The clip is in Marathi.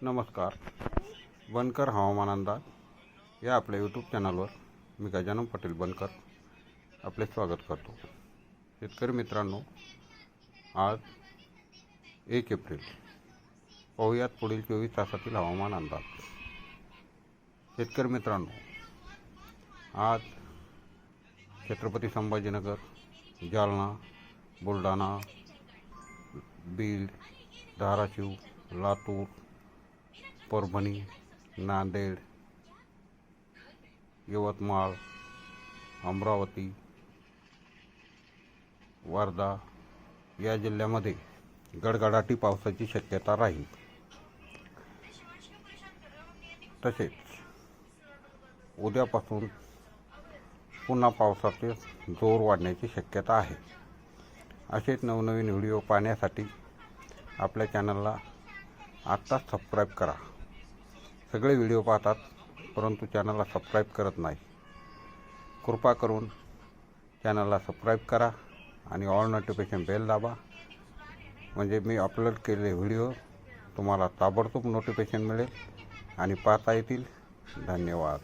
नमस्कार. बनकर हवामान अंदाज या आपल्या यूट्यूब चॅनलवर मी गजानन पटेल बनकर आपले स्वागत करतो. शेतकरी मित्रांनो, आज 1 एप्रिल. पाहूयात पुढील 24 तासातील हवामान अंदाज. शेतकरी मित्रांनो, आज छत्रपती संभाजीनगर, जालना, बुलढाणा, बीड, धाराशिव, लातूर, परभणी, नांदेड, यवतमाळ, अमरावती, वर्धा या जिल्ह्यामध्ये गडगडाटी पावसाची शक्यता राहील. तसेच उद्यापासून पुन्हा पावसाचे जोर वाढण्याची शक्यता आहे. असेच नवनवीन व्हिडिओ पाहण्यासाठी आपल्या चॅनलला आत्ताच सबस्क्राईब करा. सगळे व्हिडिओ पाहतात परंतु चॅनलला सबस्क्राईब करत नाही. कृपा करून चॅनलला सबस्क्राईब करा आणि ऑल नोटिफिकेशन बेल दाबा, म्हणजे मी अपलोड केलेले व्हिडिओ तुम्हाला ताबडतोब नोटिफिकेशन मिळेल आणि पाहता येतील. धन्यवाद.